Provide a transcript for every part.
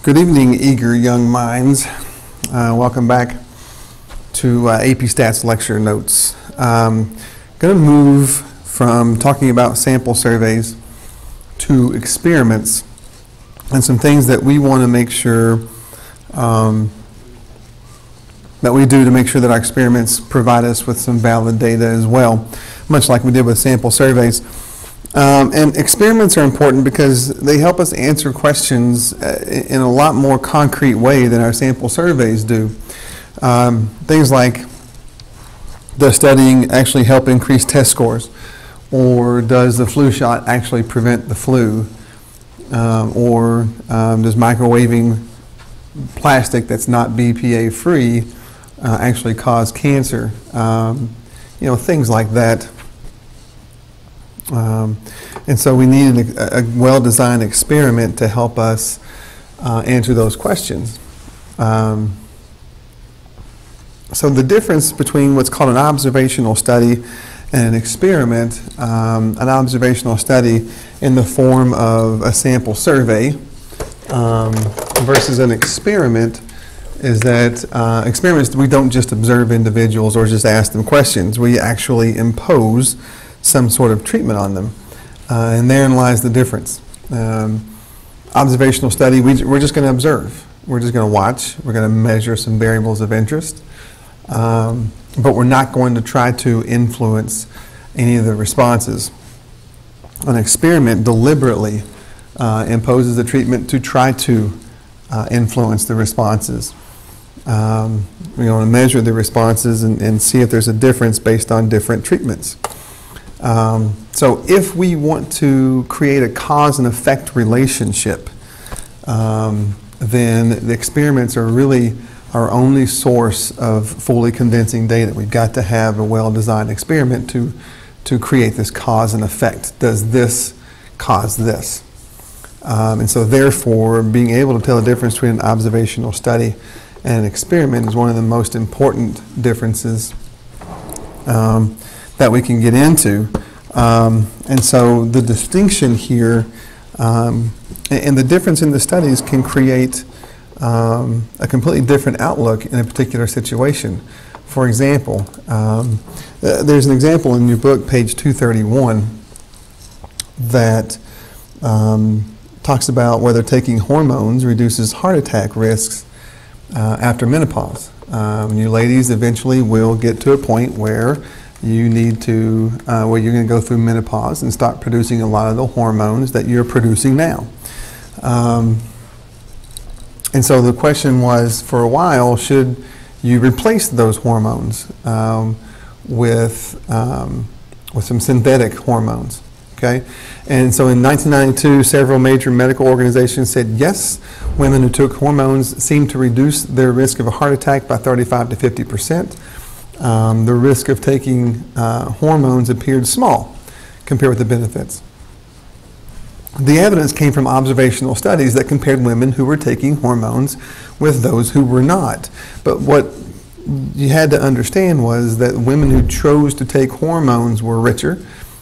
Good evening, eager young minds. Welcome back to AP Stats lecture notes. Going to move from talking about sample surveys to experiments and some things that we want to make sure that we do to make sure that our experiments provide us with some valid data as well, much like we did with sample surveys. And experiments are important because they help us answer questions in a lot more concrete way than our sample surveys do. Things like, does studying actually help increase test scores? Or does the flu shot actually prevent the flu? Or does microwaving plastic that's not BPA free actually cause cancer? Things like that. And so we need a well-designed experiment to help us answer those questions. So the difference between what's called an observational study and an experiment, an observational study in the form of a sample survey versus an experiment, is that experiments, we don't just observe individuals or just ask them questions. We actually impose some sort of treatment on them. And therein lies the difference. Observational study, we're just going to observe. We're just going to watch. We're going to measure some variables of interest. But we're not going to try to influence any of the responses. An experiment deliberately imposes the treatment to try to influence the responses. We want to measure the responses and see if there's a difference based on different treatments. So if we want to create a cause and effect relationship, then the experiments are really our only source of fully convincing data. We've got to have a well-designed experiment to create this cause and effect. Does this cause this? And so therefore, being able to tell the difference between an observational study and an experiment is one of the most important differences that we can get into. And so the distinction here and the difference in the studies can create a completely different outlook in a particular situation. For example, there's an example in your book, page 231, that talks about whether taking hormones reduces heart attack risks after menopause. You ladies eventually will get to a point where you need to, where you're going to go through menopause and start producing a lot of the hormones that you're producing now. And so the question was, for a while, should you replace those hormones with some synthetic hormones? Okay, and so in 1992, several major medical organizations said yes, women who took hormones seemed to reduce their risk of a heart attack by 35 to 50%. The risk of taking hormones appeared small compared with the benefits. The evidence came from observational studies that compared women who were taking hormones with those who were not. But what you had to understand was that women who chose to take hormones were richer,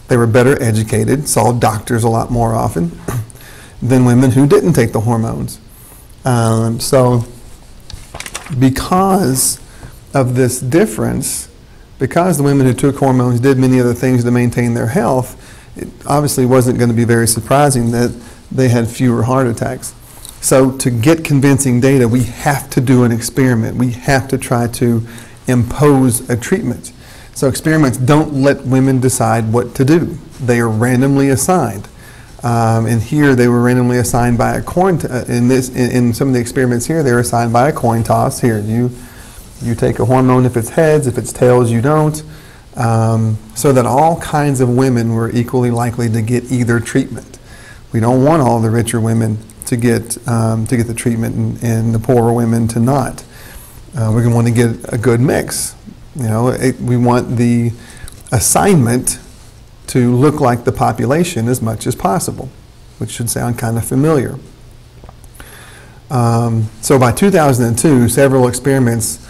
they were better educated, saw doctors a lot more often than women who didn't take the hormones. So because of this difference, because the women who took hormones did many other things to maintain their health, it obviously wasn't going to be very surprising that they had fewer heart attacks. So to get convincing data, we have to do an experiment. We have to try to impose a treatment. So experiments don't let women decide what to do. They are randomly assigned. And here they were randomly assigned by a coin, in some of the experiments here, they were assigned by a coin toss. Here, you take a hormone if it's heads, if it's tails, you don't. So that all kinds of women were equally likely to get either treatment. We don't want all the richer women to get the treatment and the poorer women to not. We're going to want to get a good mix. We want the assignment to look like the population as much as possible, which should sound kind of familiar. So by 2002, several experiments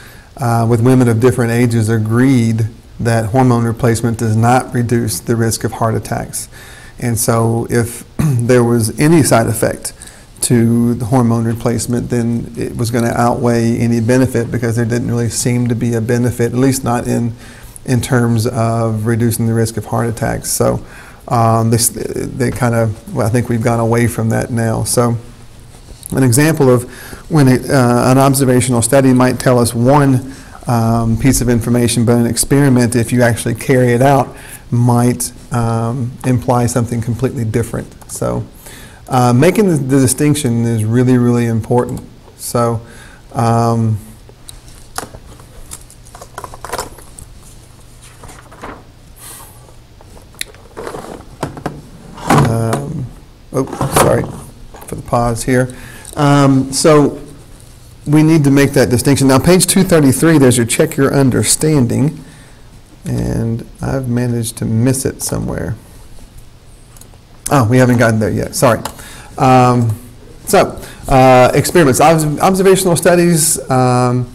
with women of different ages agreed that hormone replacement does not reduce the risk of heart attacks. And so if there was any side effect to the hormone replacement, then it was going to outweigh any benefit, because there didn't really seem to be a benefit, at least not in terms of reducing the risk of heart attacks. So they kind of, well, I think we've gone away from that now. So an example of when an observational study might tell us one piece of information, but an experiment, if you actually carry it out, might imply something completely different. So making the distinction is really, really important. So sorry for the pause here. So we need to make that distinction. Now, page 233, there's your check your understanding, and I've managed to miss it somewhere. Oh, we haven't gotten there yet. Sorry. Experiments, observational studies, one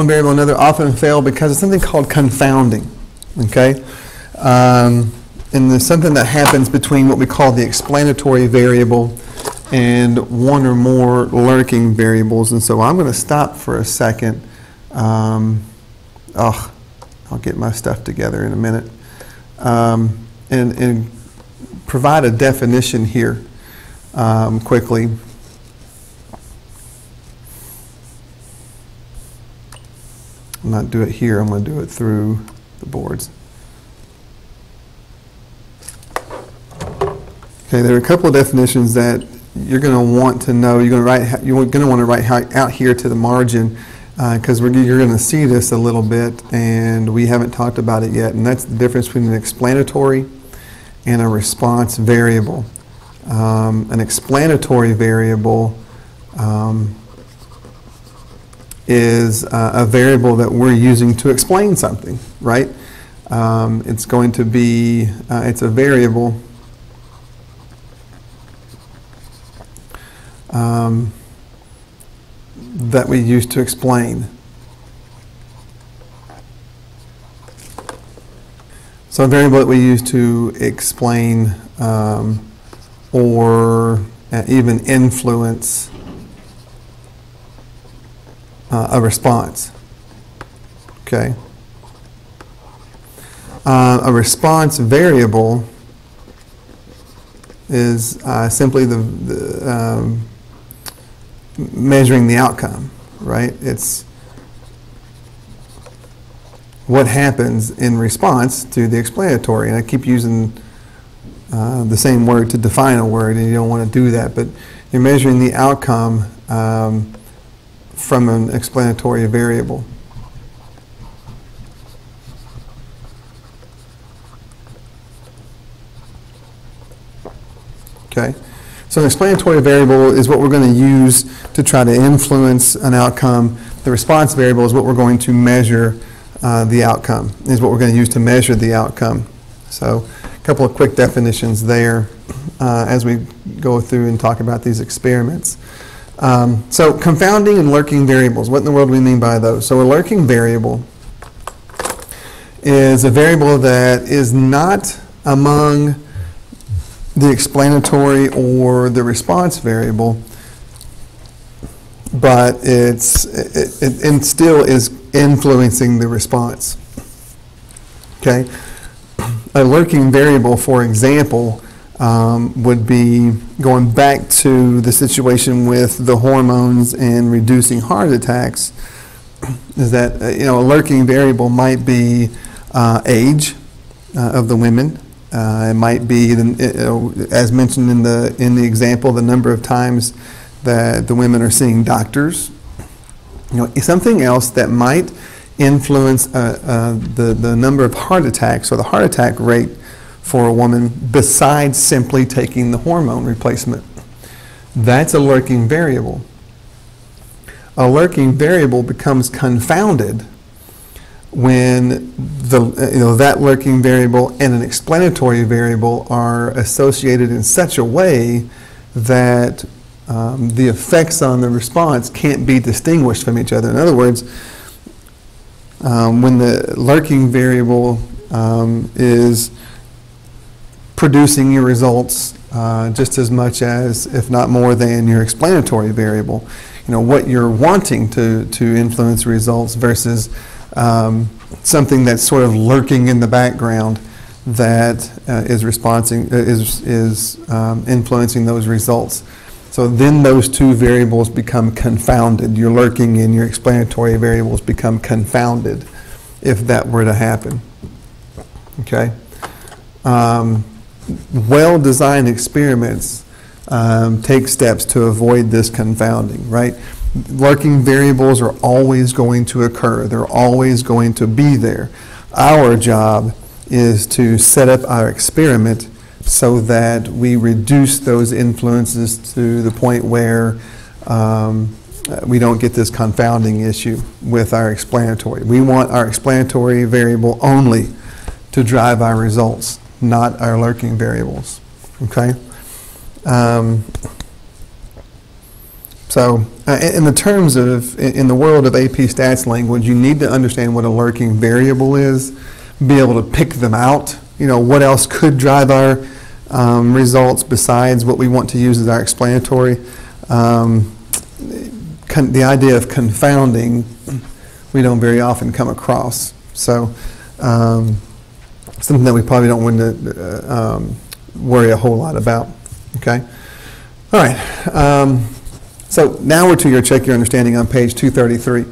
variable or another often fail because of something called confounding. Okay. And there's something that happens between what we call the explanatory variable and one or more lurking variables. And so I'm going to stop for a second. I'll get my stuff together in a minute. And provide a definition here quickly. I'm not do it here. I'm going to do it through the boards. Okay, there are a couple of definitions that you're going to want to know. You're going to want to write out here to the margin, because you're going to see this a little bit, and we haven't talked about it yet. And that's the difference between an explanatory and a response variable. An explanatory variable is a variable that we're using to explain something, right? It's going to be, it's a variable that we use to explain. So a variable that we use to explain or even influence a response. Okay. A response variable is simply the measuring the outcome, right? It's what happens in response to the explanatory. And I keep using the same word to define a word, and you don't want to do that, but you're measuring the outcome from an explanatory variable. Okay, so an explanatory variable is what we're going to use to try to influence an outcome. The response variable is what we're going to measure the outcome, is what we're going to use to measure the outcome. So a couple of quick definitions there as we go through and talk about these experiments. So confounding and lurking variables, what in the world do we mean by those? So a lurking variable is a variable that is not among the explanatory or the response variable, but it still is influencing the response. Okay, a lurking variable, for example, would be going back to the situation with the hormones and reducing heart attacks. Is that a lurking variable might be age of the women. It might be, as mentioned in the example, the number of times that the women are seeing doctors. Something else that might influence the number of heart attacks or the heart attack rate for a woman besides simply taking the hormone replacement. That's a lurking variable. A lurking variable becomes confounded when that lurking variable and an explanatory variable are associated in such a way that the effects on the response can't be distinguished from each other. In other words, when the lurking variable is producing your results just as much as, if not more than, your explanatory variable. You know, what you're wanting to influence results versus something that's sort of lurking in the background that is influencing those results. So then those two variables become confounded. Your lurking and your explanatory variables become confounded if that were to happen. Okay? Well-designed experiments take steps to avoid this confounding, right? Lurking variables are always going to occur. They're always going to be there. Our job is to set up our experiment so that we reduce those influences to the point where we don't get this confounding issue with our explanatory. We want our explanatory variable only to drive our results, not our lurking variables, okay? So in the world of AP Stats language, you need to understand what a lurking variable is, be able to pick them out. You know, what else could drive our results besides what we want to use as our explanatory. The idea of confounding, we don't very often come across. So something that we probably don't want to worry a whole lot about, okay? All right, so now we're to your check your understanding on page 233.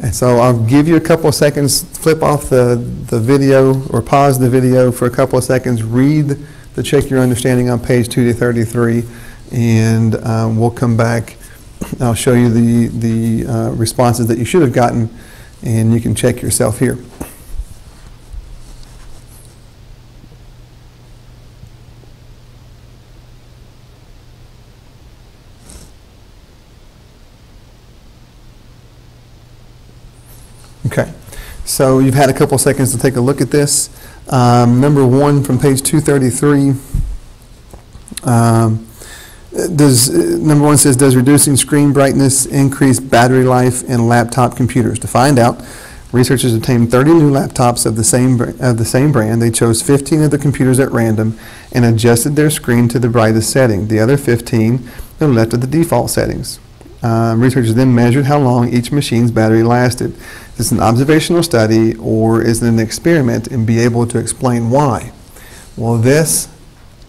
And so I'll give you a couple of seconds, flip off the video or pause the video for a couple of seconds, read the check your understanding on page 233, and we'll come back. I'll show you the responses that you should have gotten, and you can check yourself here. Okay, so you've had a couple seconds to take a look at this. Number one from page 233. Number one says, does reducing screen brightness increase battery life in laptop computers? To find out, researchers obtained 30 new laptops of the same brand. They chose 15 of the computers at random and adjusted their screen to the brightest setting. The other 15 were left at the default settings. Researchers then measured how long each machine's battery lasted. Is this an observational study or is it an experiment, and be able to explain why? Well, this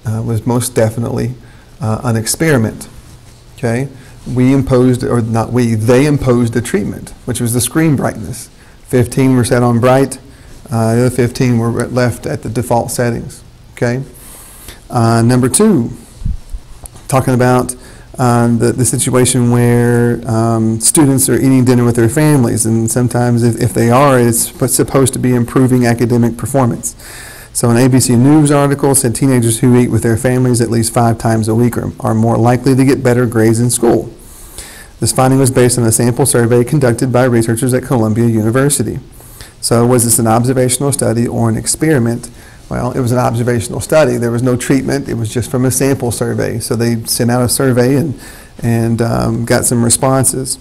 was most definitely an experiment. Okay, we imposed, or not we, they imposed a treatment, which was the screen brightness. 15 were set on bright, the other 15 were left at the default settings. Okay, number two, talking about the situation where students are eating dinner with their families, and sometimes if they are, it's supposed to be improving academic performance. So an ABC News article said teenagers who eat with their families at least 5 times a week are more likely to get better grades in school. This finding was based on a sample survey conducted by researchers at Columbia University. So was this an observational study or an experiment? Well, it was an observational study. There was no treatment. It was just from a sample survey. So they sent out a survey and got some responses.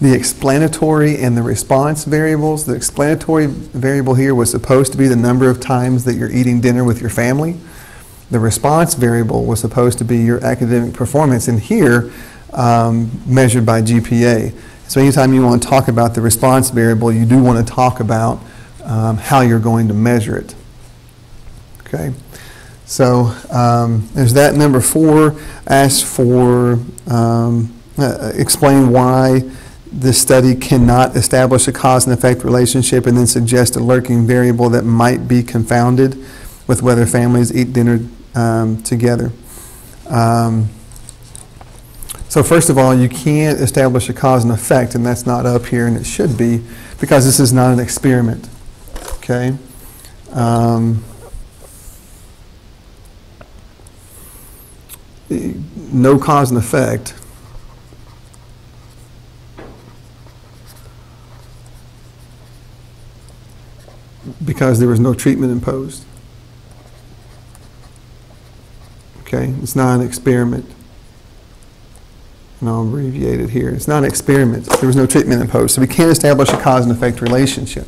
The explanatory and the response variables, the explanatory variable here was supposed to be the number of times that you're eating dinner with your family. The response variable was supposed to be your academic performance, and here measured by GPA. So anytime you want to talk about the response variable, you do want to talk about how you're going to measure it. Okay, so there's that. Number 4 asks for explain why this study cannot establish a cause and effect relationship, and then suggest a lurking variable that might be confounded with whether families eat dinner together. So first of all, you can't establish a cause and effect, and that's not up here, and it should be, because this is not an experiment. Okay. No cause and effect. Because there was no treatment imposed. Okay, it's not an experiment. and I'll abbreviate it here. It's not an experiment. There was no treatment imposed. So we can't establish a cause and effect relationship.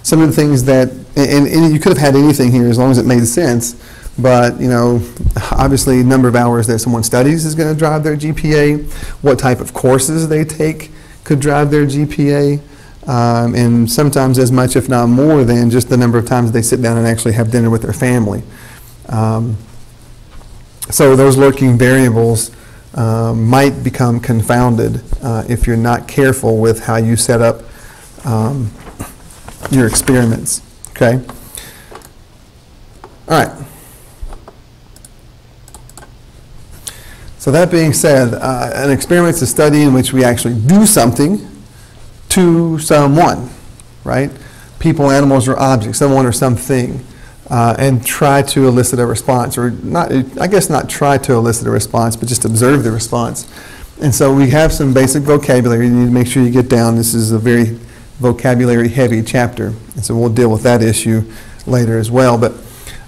Some of the things that, and you could have had anything here as long as it made sense, but, you know, obviously number of hours that someone studies is going to drive their GPA. What type of courses they take could drive their GPA. And sometimes as much, if not more, than just the number of times they sit down and actually have dinner with their family. So those lurking variables might become confounded if you're not careful with how you set up your experiments. Okay? All right. So that being said, an experiment is a study in which we actually do something to someone, right? People, animals, or objects, someone or something, and try to elicit a response, or not, I guess not try to elicit a response, but just observe the response. And so we have some basic vocabulary you need to make sure you get down. This is a very vocabulary heavy chapter, and so we'll deal with that issue later as well. But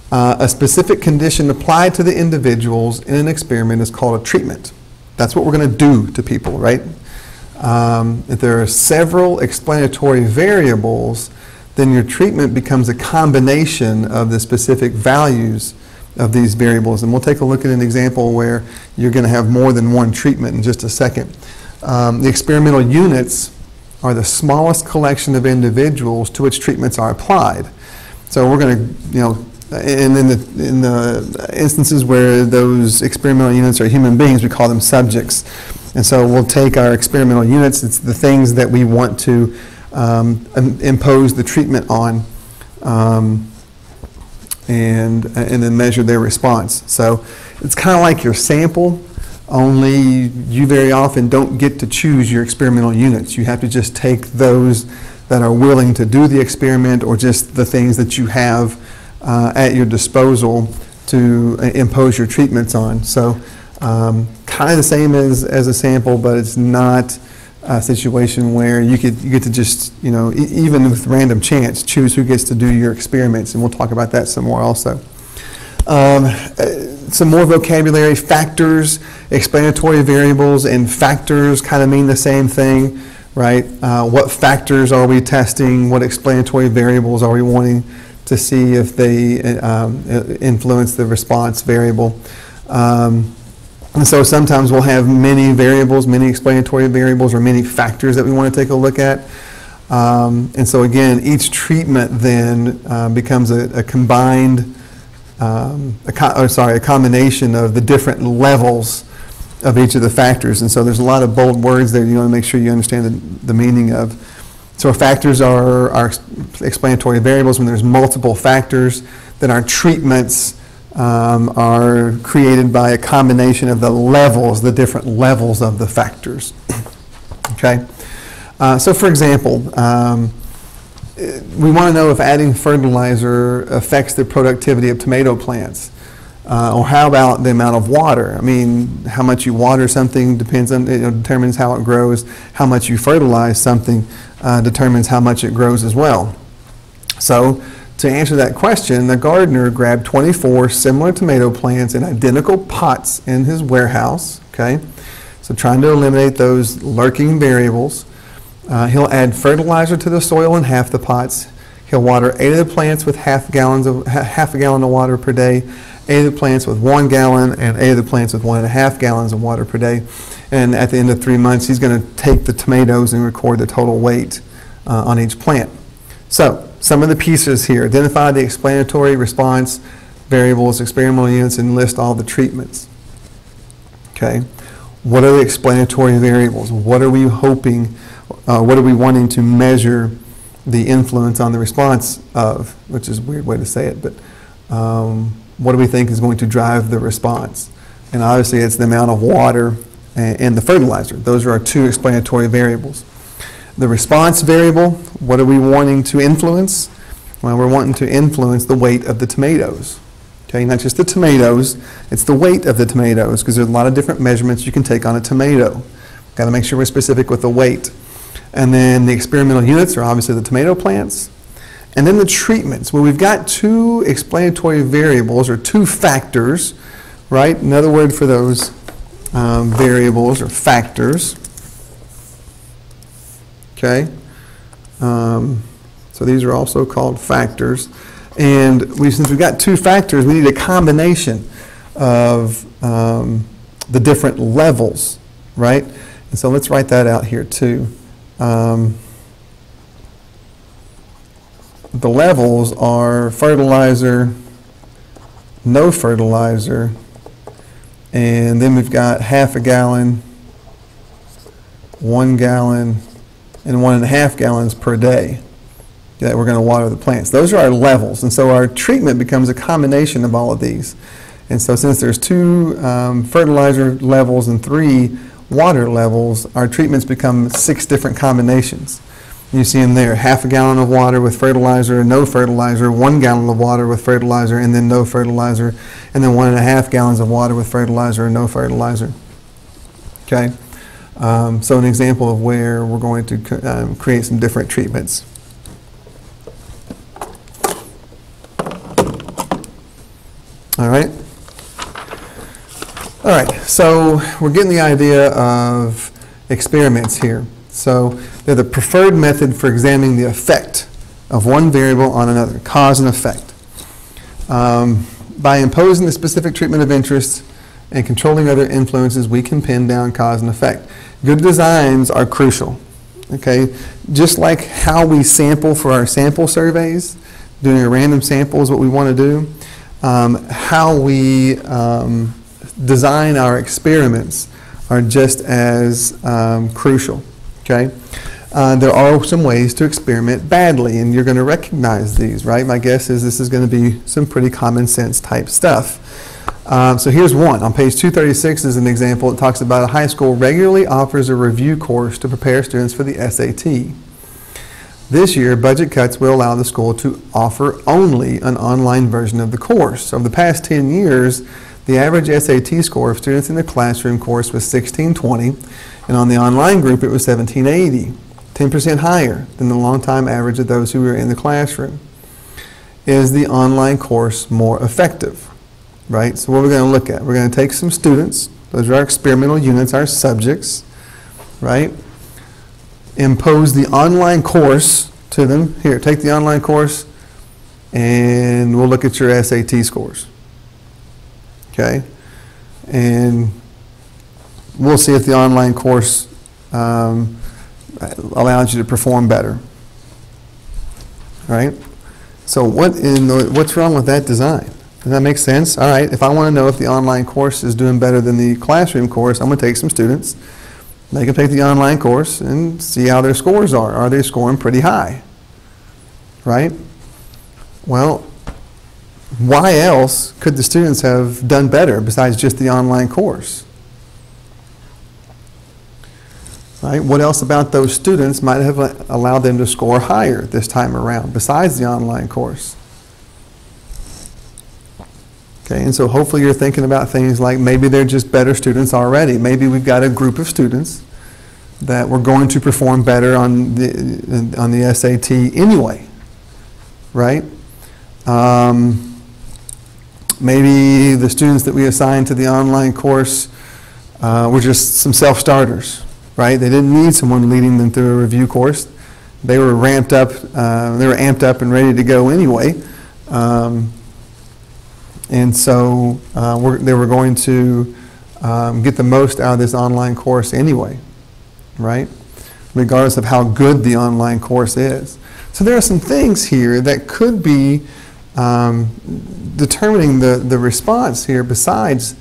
a specific condition applied to the individuals in an experiment is called a treatment. That's what we're going to do to people, right? If there are several explanatory variables, then your treatment becomes a combination of the specific values of these variables. And we'll take a look at an example where you're going to have more than one treatment in just a second. The experimental units are the smallest collection of individuals to which treatments are applied. So we're going to, you know, and in the instances where those experimental units are human beings, we call them subjects. And so we'll take our experimental units, it's the things that we want to impose the treatment on, and then measure their response. So it's kind of like your sample, only you very often don't get to choose your experimental units. You have to just take those that are willing to do the experiment, or just the things that you have at your disposal to impose your treatments on. So kind of the same as a sample, but it's not a situation where you get to just, you know, even with random chance, choose who gets to do your experiments, and we'll talk about that some more also. Some more vocabulary: factors, explanatory variables, and factors kind of mean the same thing, right? What factors are we testing? What explanatory variables are we wanting to see if they influence the response variable? And so sometimes we'll have many variables, many explanatory variables, or many factors that we want to take a look at. And so again, each treatment then becomes a combined, a combination of the different levels of each of the factors. And so there's a lot of bold words there you want to make sure you understand the meaning of. So our factors are our explanatory variables. When there's multiple factors, then our treatments are created by a combination of the levels, the different levels of the factors. Okay? So for example, we want to know if adding fertilizer affects the productivity of tomato plants. Or how about the amount of water? I mean, how much you water something depends on, determines how it grows. How much you fertilize something determines how much it grows as well. So to answer that question, the gardener grabbed 24 similar tomato plants in identical pots in his warehouse. Okay, so trying to eliminate those lurking variables. He'll add fertilizer to the soil in half the pots. He'll water 8 of the plants with half a gallon of water per day, 8 of the plants with 1 gallon, and 8 of the plants with 1.5 gallons of water per day. And at the end of 3 months, he's going to take the tomatoes and record the total weight on each plant. So some of the pieces here: identify the explanatory response variables, experimental units, and list all the treatments. Okay, what are the explanatory variables? What are we hoping, what are we wanting to measure the influence on the response of, which is a weird way to say it, but what do we think is going to drive the response? And obviously it's the amount of water and the fertilizer. Those are our 2 explanatory variables. The response variable, what are we wanting to influence? Well, we're wanting to influence the weight of the tomatoes. Okay, not just the tomatoes, it's the weight of the tomatoes, because there's a lot of different measurements you can take on a tomato. Got to make sure we're specific with the weight. And then the experimental units are obviously the tomato plants. And then the treatments. Well, we've got 2 explanatory variables, or 2 factors, right? Another word for those variables or factors. Okay? So these are also called factors. And since we've got two factors, we need a combination of the different levels, right? And so let's write that out here too. The levels are fertilizer, no fertilizer, and then we've got half a gallon, 1 gallon, and 1.5 gallons per day that we're going to water the plants. Those are our levels, and so our treatment becomes a combination of all of these. And so since there's 2 fertilizer levels and 3 water levels, our treatments become 6 different combinations. You see in there, half a gallon of water with fertilizer, no fertilizer, 1 gallon of water with fertilizer, and then no fertilizer, and then 1.5 gallons of water with fertilizer and no fertilizer. Okay? So an example of where we're going to create some different treatments. All right? All right, so we're getting the idea of experiments here. So they're the preferred method for examining the effect of one variable on another, cause and effect. By imposing the specific treatment of interest and controlling other influences, we can pin down cause and effect. Good designs are crucial, okay? Just like how we sample for our sample surveys, doing a random sample is what we want to do, how we design our experiments are just as crucial. Okay, there are some ways to experiment badly, and you're going to recognize these, right? My guess is this is going to be some pretty common sense type stuff. So here's one. On page 236 is an example. It talks about a high school regularly offers a review course to prepare students for the SAT. This year, budget cuts will allow the school to offer only an online version of the course. Over the past 10 years, the average SAT score of students in the classroom course was 1620, and on the online group it was 1780, 10% higher than the long-time average of those who were in the classroom. Is the online course more effective? Right? So what we're going to look at, we're going to take some students, those are our experimental units, our subjects, right? Impose the online course to them. Here, take the online course, and we'll look at your SAT scores. Okay? And we'll see if the online course allows you to perform better. Right? So what's wrong with that design? Does that make sense? All right, if I want to know if the online course is doing better than the classroom course, I'm going to take some students, make them take the online course, and see how their scores are. Are they scoring pretty high? Right? Well, why else could the students have done better besides just the online course? Right? What else about those students might have allowed them to score higher this time around besides the online course? Okay, and so hopefully you're thinking about things like maybe they're just better students already. Maybe we've got a group of students that we're going to perform better on the SAT anyway, right? Maybe the students that we assigned to the online course were just some self-starters, right? They didn't need someone leading them through a review course. They were ramped up, they were amped up and ready to go anyway. And so they were going to get the most out of this online course anyway, right? Regardless of how good the online course is. So there are some things here that could be determining the response here besides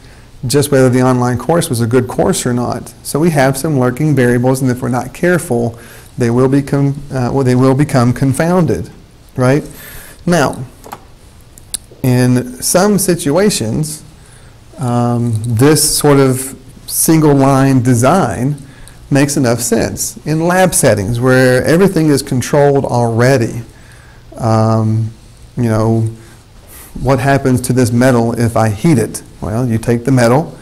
just whether the online course was a good course or not. So we have some lurking variables, and if we're not careful, they will become confounded, right? Now, in some situations, this sort of single line design makes enough sense. In lab settings where everything is controlled already, you know, what happens to this metal if I heat it? Well, you take the metal,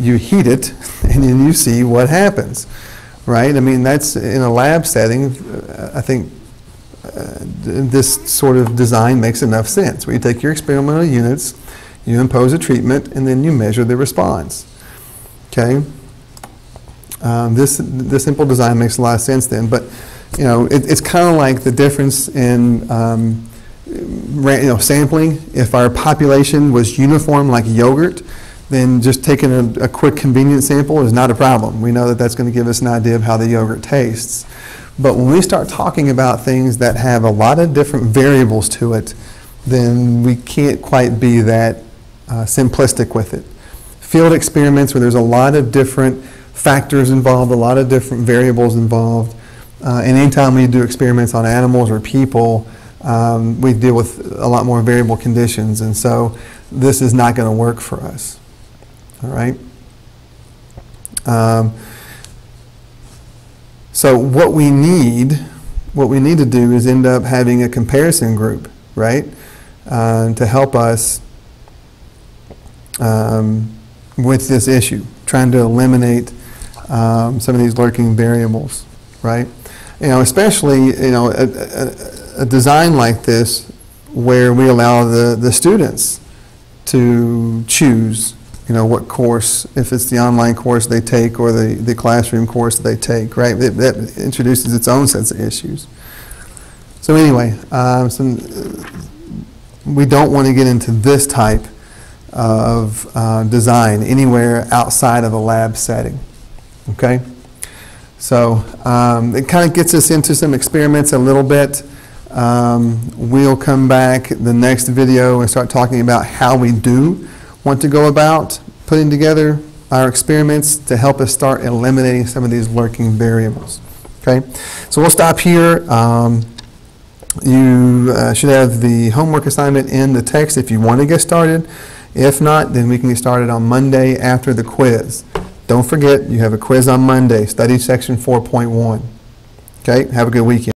you heat it, and then you see what happens, right? I mean, that's in a lab setting, I think this sort of design makes enough sense. Where you take your experimental units, you impose a treatment, and then you measure the response. Okay. This simple design makes a lot of sense then, but it's kind of like the difference in sampling. If our population was uniform like yogurt, then just taking a quick convenience sample is not a problem. We know that that's going to give us an idea of how the yogurt tastes. But when we start talking about things that have a lot of different variables to it, then we can't quite be that simplistic with it. Field experiments where there's a lot of different factors involved, a lot of different variables involved, and anytime we do experiments on animals or people, we deal with a lot more variable conditions, and so this is not going to work for us. All right. So what we need to do is end up having a comparison group, right, to help us with this issue, trying to eliminate some of these lurking variables, right? Especially a design like this where we allow the students to choose what course, if it's the online course they take or the classroom course they take, right? That introduces its own sets of issues. So anyway, we don't want to get into this type of design anywhere outside of a lab setting, okay? So it kind of gets us into some experiments a little bit. We'll come back the next video and start talking about how we do want to go about putting together our experiments to help us start eliminating some of these lurking variables. Okay, so we'll stop here. You should have the homework assignment in the text if you want to get started. If not, then we can get started on Monday after the quiz. Don't forget, you have a quiz on Monday, study section 4.1. Okay, have a good weekend.